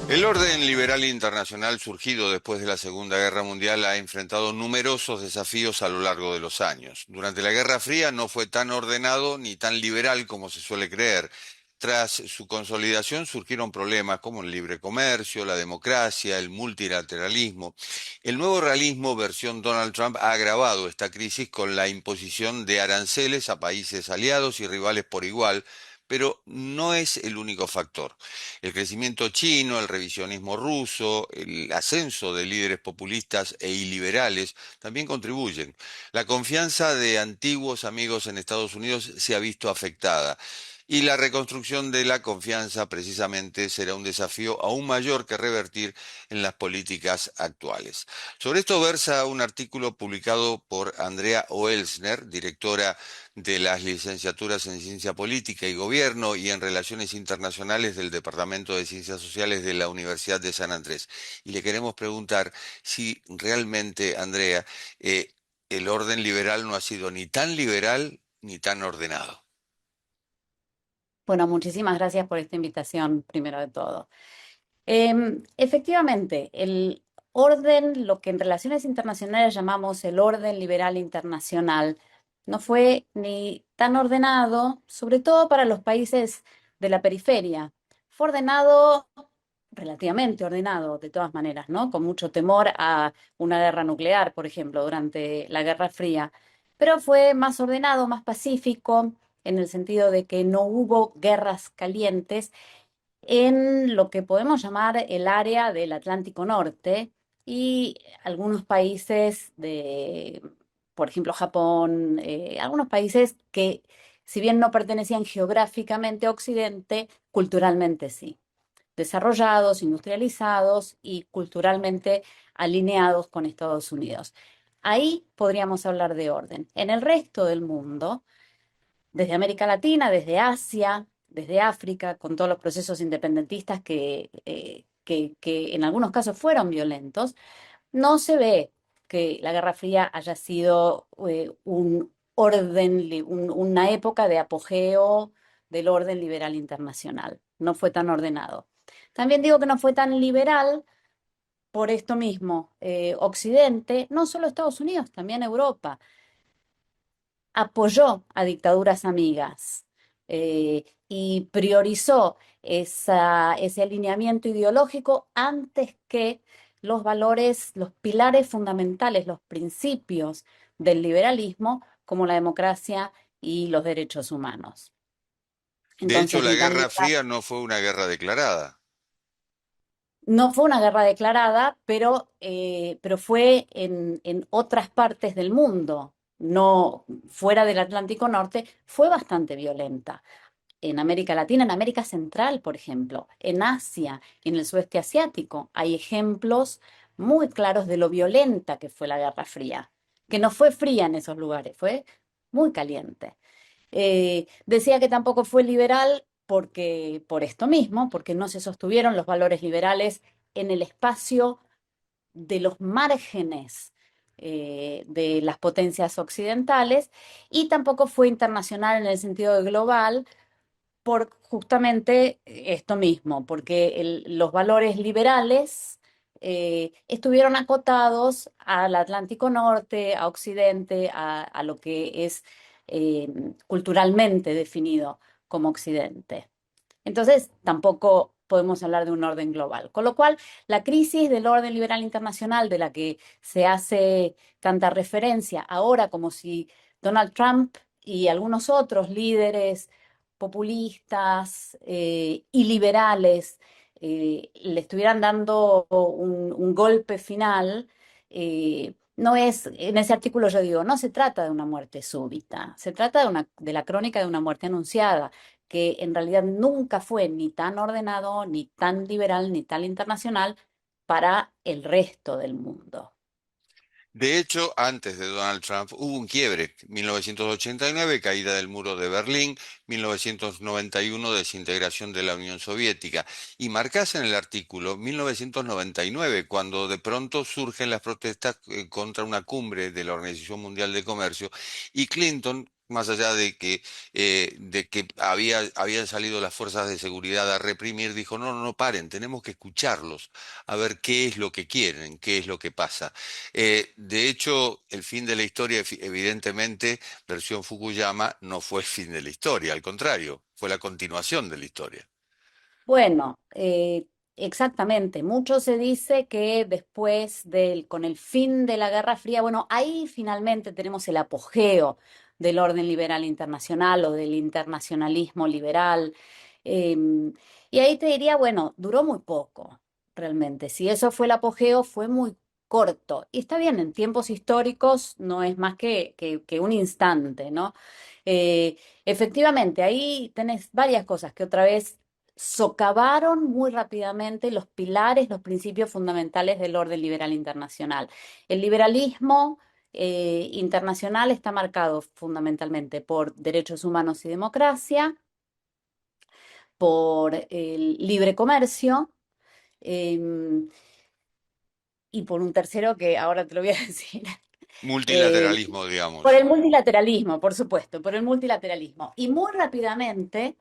El orden liberal internacional surgido después de la Segunda Guerra Mundial ha enfrentado numerosos desafíos a lo largo de los años. Durante la Guerra Fría no fue tan ordenado ni tan liberal como se suele creer. Tras su consolidación surgieron problemas como el libre comercio, la democracia, el multilateralismo. El nuevo realismo versión Donald Trump ha agravado esta crisis con la imposición de aranceles a países aliados y rivales por igual, pero no es el único factor. El crecimiento chino, el revisionismo ruso, el ascenso de líderes populistas e iliberales también contribuyen. La confianza de antiguos amigos en Estados Unidos se ha visto afectada. Y la reconstrucción de la confianza precisamente será un desafío aún mayor que revertir en las políticas actuales. Sobre esto versa un artículo publicado por Andrea Oelsner, directora de las licenciaturas en Ciencia Política y Gobierno y en Relaciones Internacionales del Departamento de Ciencias Sociales de la Universidad de San Andrés. Y le queremos preguntar si realmente, Andrea, el orden liberal no ha sido ni tan liberal ni tan ordenado. Bueno, muchísimas gracias por esta invitación, primero de todo. Efectivamente, el orden, lo que en relaciones internacionales llamamos el orden liberal internacional, no fue ni tan ordenado, sobre todo para los países de la periferia. Fue ordenado, relativamente ordenado, de todas maneras, ¿no? Con mucho temor a una guerra nuclear, por ejemplo, durante la Guerra Fría. Pero fue más ordenado, más pacífico, en el sentido de que no hubo guerras calientes en lo que podemos llamar el área del Atlántico Norte y algunos países de, por ejemplo, Japón, algunos países que, si bien no pertenecían geográficamente a Occidente, culturalmente sí, desarrollados, industrializados y culturalmente alineados con Estados Unidos. Ahí podríamos hablar de orden. En el resto del mundo, desde América Latina, desde Asia, desde África, con todos los procesos independentistas que en algunos casos fueron violentos, no se ve que la Guerra Fría haya sido un orden, una época de apogeo del orden liberal internacional. No fue tan ordenado. También digo que no fue tan liberal por esto mismo. Occidente, no solo Estados Unidos, también Europa apoyó a dictaduras amigas y priorizó ese alineamiento ideológico antes que los valores, los pilares fundamentales, los principios del liberalismo, como la democracia y los derechos humanos. De hecho, Entonces, la ni tan Guerra liberal. Fría no fue una guerra declarada. No fue una guerra declarada, pero fue en otras partes del mundo, no fuera del Atlántico Norte, fue bastante violenta. En América Latina, en América Central, por ejemplo, en Asia, en el sudeste asiático, hay ejemplos muy claros de lo violenta que fue la Guerra Fría, que no fue fría en esos lugares, fue muy caliente. Decía que tampoco fue liberal porque, por esto mismo, porque no se sostuvieron los valores liberales en el espacio de los márgenes de las potencias occidentales y tampoco fue internacional en el sentido de global por justamente esto mismo, porque los valores liberales estuvieron acotados al Atlántico Norte, a Occidente, a lo que es eh, culturalmente definido como Occidente. Entonces, tampoco podemos hablar de un orden global. Con lo cual, la crisis del orden liberal internacional de la que se hace tanta referencia ahora como si Donald Trump y algunos otros líderes populistas y liberales le estuvieran dando un golpe final, no es, en ese artículo yo digo, no se trata de una muerte súbita, se trata de la crónica de una muerte anunciada que en realidad nunca fue ni tan ordenado, ni tan liberal, ni tan internacional para el resto del mundo. De hecho, antes de Donald Trump hubo un quiebre. 1989, caída del muro de Berlín, 1991, desintegración de la Unión Soviética. Y marcás en el artículo 1999, cuando de pronto surgen las protestas contra una cumbre de la Organización Mundial de Comercio y Clinton más allá de que habían salido las fuerzas de seguridad a reprimir, dijo, no, no, no, paren, tenemos que escucharlos, a ver qué es lo que quieren, qué es lo que pasa. De hecho, el fin de la historia, evidentemente, versión Fukuyama, no fue el fin de la historia, al contrario, fue la continuación de la historia. Bueno, exactamente. Mucho se dice que con el fin de la Guerra Fría, bueno, ahí finalmente tenemos el apogeo del orden liberal internacional o del internacionalismo liberal. Em, y ahí te diría, bueno, duró muy poco, realmente. Si eso fue el apogeo, fue muy corto. Y está bien, en tiempos históricos no es más que un instante, ¿no? Eh, Efectivamente, ahí tenés varias cosas que otra vez socavaron muy rápidamente los pilares, los principios fundamentales del orden liberal internacional. El liberalismo internacional está marcado fundamentalmente por derechos humanos y democracia, por el libre comercio, eh, y por un tercero que ahora te lo voy a decir. Eh, Multilateralismo, por digamos. el multilateralismo, por supuesto, por el multilateralismo. Y muy rápidamente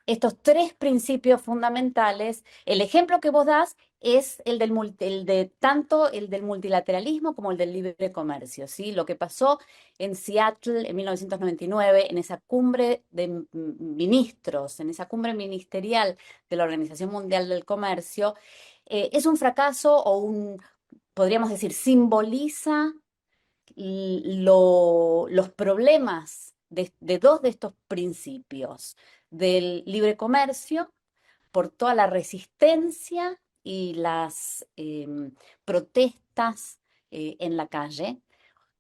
estos tres principios fundamentales, el ejemplo que vos das es el de tanto el del multilateralismo como el del libre comercio, ¿sí? Lo que pasó en Seattle en 1999, en esa cumbre de ministros, en esa cumbre ministerial de la Organización Mundial del Comercio, es un fracaso podríamos decir, simboliza los problemas de dos de estos principios, del libre comercio, por toda la resistencia y las protestas en la calle,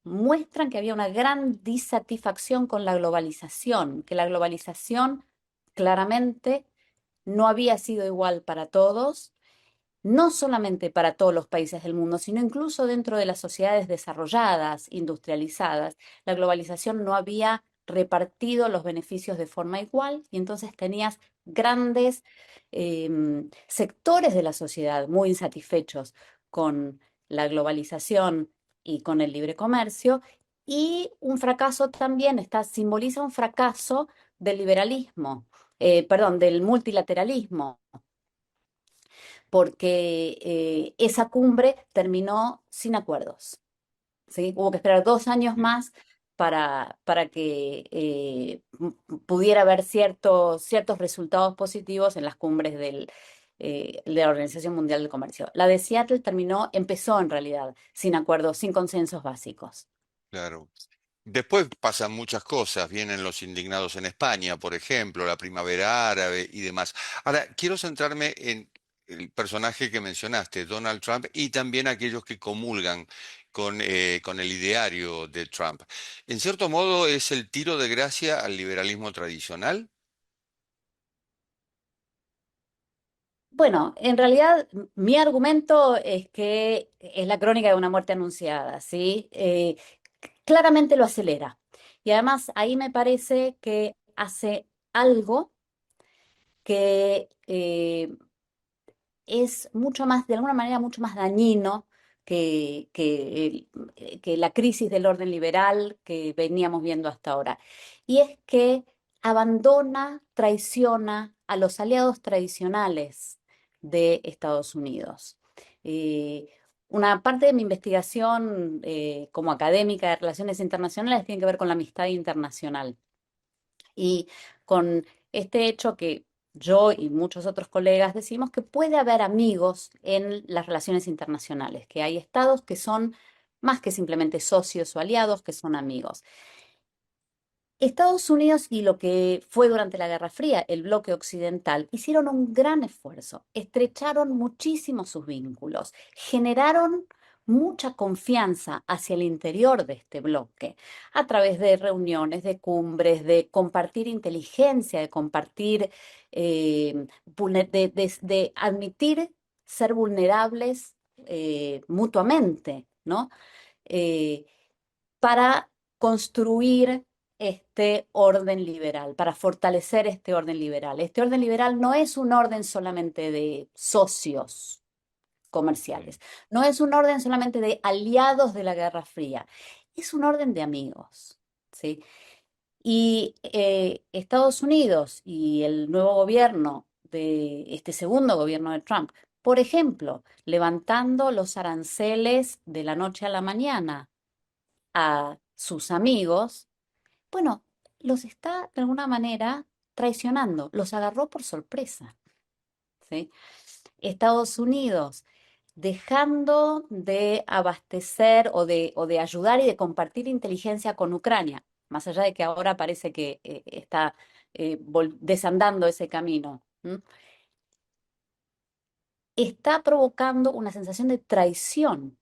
muestran que había una gran disatisfacción con la globalización, que la globalización claramente no había sido igual para todos, no solamente para todos los países del mundo, sino incluso dentro de las sociedades desarrolladas, industrializadas. La globalización no había repartido los beneficios de forma igual y entonces tenías grandes sectores de la sociedad muy insatisfechos con la globalización y con el libre comercio. Y un fracaso también simboliza un fracaso del liberalismo, perdón, del multilateralismo, porque esa cumbre terminó sin acuerdos, ¿sí? Hubo que esperar 2 años más para que pudiera haber ciertos resultados positivos en las cumbres de la Organización Mundial del Comercio. La de Seattle empezó en realidad sin acuerdos, sin consensos básicos. Claro. Después pasan muchas cosas, vienen los indignados en España, por ejemplo, la primavera árabe y demás. Ahora, quiero centrarme en el personaje que mencionaste, Donald Trump, y también aquellos que comulgan con el ideario de Trump. En cierto modo, ¿es el tiro de gracia al liberalismo tradicional? Bueno, en realidad mi argumento es que es la crónica de una muerte anunciada, ¿sí? Claramente lo acelera. Y además ahí me parece que hace algo que es mucho más, de alguna manera, mucho más dañino que la crisis del orden liberal que veníamos viendo hasta ahora. Y es que abandona, traiciona a los aliados tradicionales de Estados Unidos. Eh, una parte de mi investigación como académica de relaciones internacionales tiene que ver con la amistad internacional. Y con este hecho que yo y muchos otros colegas decimos que puede haber amigos en las relaciones internacionales, que hay estados que son más que simplemente socios o aliados, que son amigos. Estados Unidos y lo que fue durante la Guerra Fría, el bloque occidental, hicieron un gran esfuerzo, estrecharon muchísimo sus vínculos, generaron mucha confianza hacia el interior de este bloque, a través de reuniones, de cumbres, de compartir inteligencia, de compartir, de admitir ser vulnerables mutuamente, ¿no? Eh, para construir este orden liberal, para fortalecer este orden liberal. Este orden liberal no es un orden solamente de socios Sí. comerciales, no es un orden solamente de aliados de la Guerra Fría, es un orden de amigos, ¿sí? Estados Unidos y el nuevo gobierno de este segundo gobierno de Trump, por ejemplo, levantando los aranceles de la noche a la mañana a sus amigos, bueno, los está de alguna manera traicionando, los agarró por sorpresa, ¿sí? Estados Unidos dejando de abastecer o de ayudar y de compartir inteligencia con Ucrania, más allá de que ahora parece que está desandando ese camino, ¿m? Está provocando una sensación de traición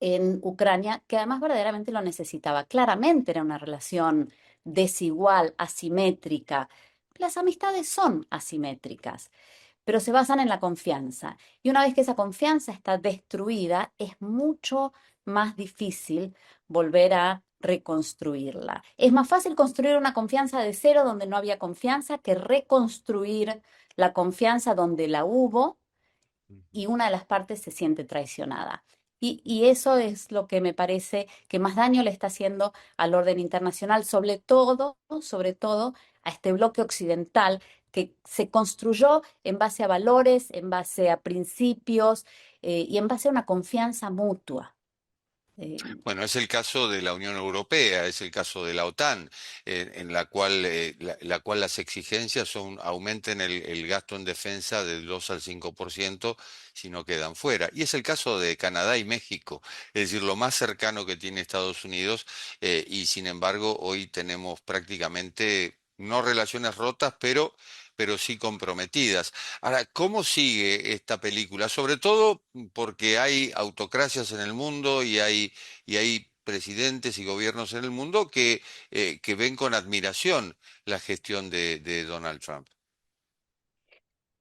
en Ucrania, que además verdaderamente lo necesitaba. Claramente era una relación desigual, asimétrica. Las amistades son asimétricas, pero se basan en la confianza. Y una vez que esa confianza está destruida, es mucho más difícil volver a reconstruirla. Es más fácil construir una confianza de cero donde no había confianza que reconstruir la confianza donde la hubo y una de las partes se siente traicionada. Y eso es lo que me parece que más daño le está haciendo al orden internacional, sobre todo a este bloque occidental que se construyó en base a valores, en base a principios y en base a una confianza mutua. Eh, Bueno, es el caso de la Unión Europea, es el caso de la OTAN, en la cual las exigencias son aumenten el gasto en defensa del 2 al 5% si no quedan fuera. Y es el caso de Canadá y México, es decir, lo más cercano que tiene Estados Unidos, y sin embargo hoy tenemos prácticamente no relaciones rotas, pero sí comprometidas. Ahora, ¿cómo sigue esta película? Sobre todo porque hay autocracias en el mundo y hay presidentes y gobiernos en el mundo que ven con admiración la gestión de Donald Trump.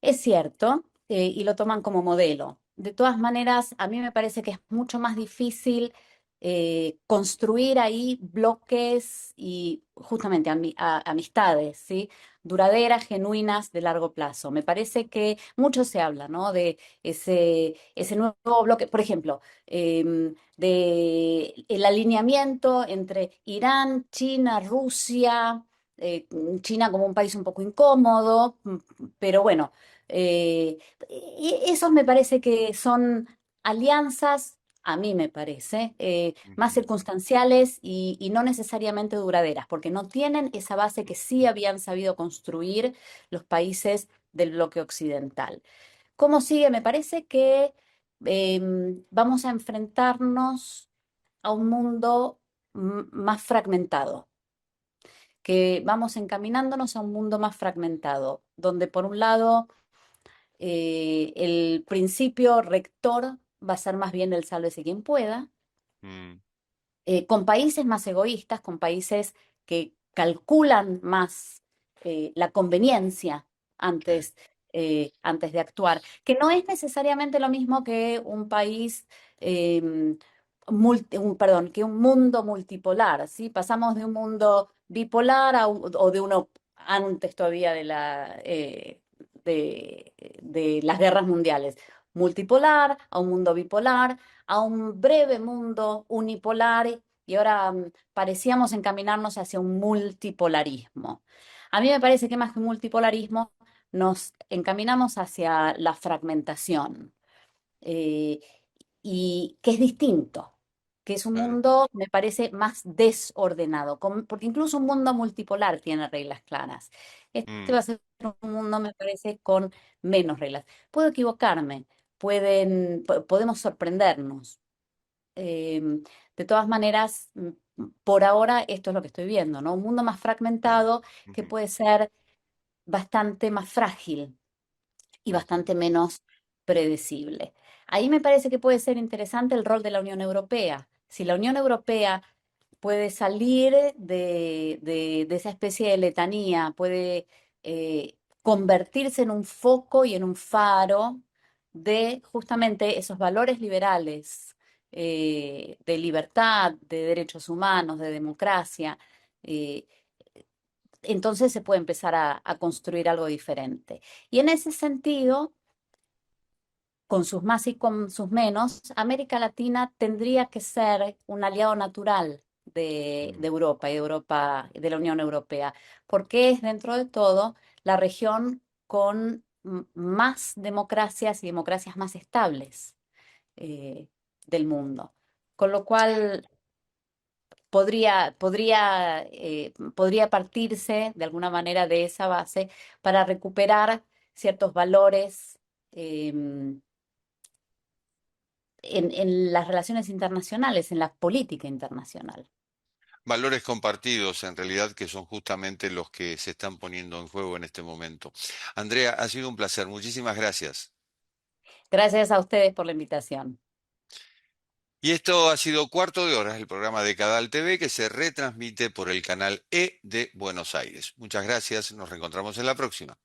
Es cierto, y lo toman como modelo. De todas maneras, a mí me parece que es mucho más difícil construir ahí bloques y justamente amistades, ¿sí? Duraderas, genuinas, de largo plazo. Me parece que mucho se habla, ¿no? De ese nuevo bloque, por ejemplo, de el alineamiento entre Irán, China, Rusia, China como un país un poco incómodo, pero bueno. Y esos me parece que son alianzas, a mí me parece, más Ujú. circunstanciales y no necesariamente duraderas, porque no tienen esa base que sí habían sabido construir los países del bloque occidental. ¿Cómo sigue? Me parece que vamos a enfrentarnos a un mundo más fragmentado, que vamos encaminándonos a un mundo más fragmentado, donde por un lado el principio rector va a ser más bien el sálvese quien pueda, Mm, con países más egoístas, con países que calculan más la conveniencia sí, antes de actuar, que no es necesariamente lo mismo que un país, perdón, que un mundo multipolar, ¿sí? Pasamos de un mundo bipolar o de uno antes todavía de las guerras mundiales, multipolar a un mundo bipolar, a un breve mundo unipolar y ahora parecíamos encaminarnos hacia un multipolarismo. A mí me parece que más que un multipolarismo nos encaminamos hacia la fragmentación eh, y que es distinto, que es un claro. mundo, me parece, más desordenado, porque incluso un mundo multipolar tiene reglas claras. Este Mm, va a ser un mundo, me parece, con menos reglas. Puedo equivocarme, podemos sorprendernos. De todas maneras, por ahora esto es lo que estoy viendo, ¿no? Un mundo más sí. fragmentado que Ujú, puede ser bastante más frágil y ujú, bastante menos predecible. Ahí me parece que puede ser interesante el rol de la Unión Europea. Si la Unión Europea puede salir de esa especie de letanía, puede convertirse en un foco y en un faro de justamente esos valores liberales, de libertad, de derechos humanos, de democracia. eh, entonces se puede empezar a construir algo diferente. Y en ese sentido, con sus más y con sus menos, América Latina tendría que ser un aliado natural de Mm. Europa y de Europa, de la Unión Europea, porque es dentro de todo la región con más democracias y democracias más estables eh, del mundo. Con lo cual podría partirse de alguna manera de esa base para recuperar ciertos valores em, en las relaciones internacionales, en la política internacional. Valores compartidos, en realidad, que son justamente los que se están poniendo en juego en este momento. Andrea, ha sido un placer. Muchísimas gracias. Gracias a ustedes por la invitación. Y esto ha sido Cuarto de Hora, el programa de Cadal TV que se retransmite por el canal E de Buenos Aires. Muchas gracias. Nos reencontramos en la próxima.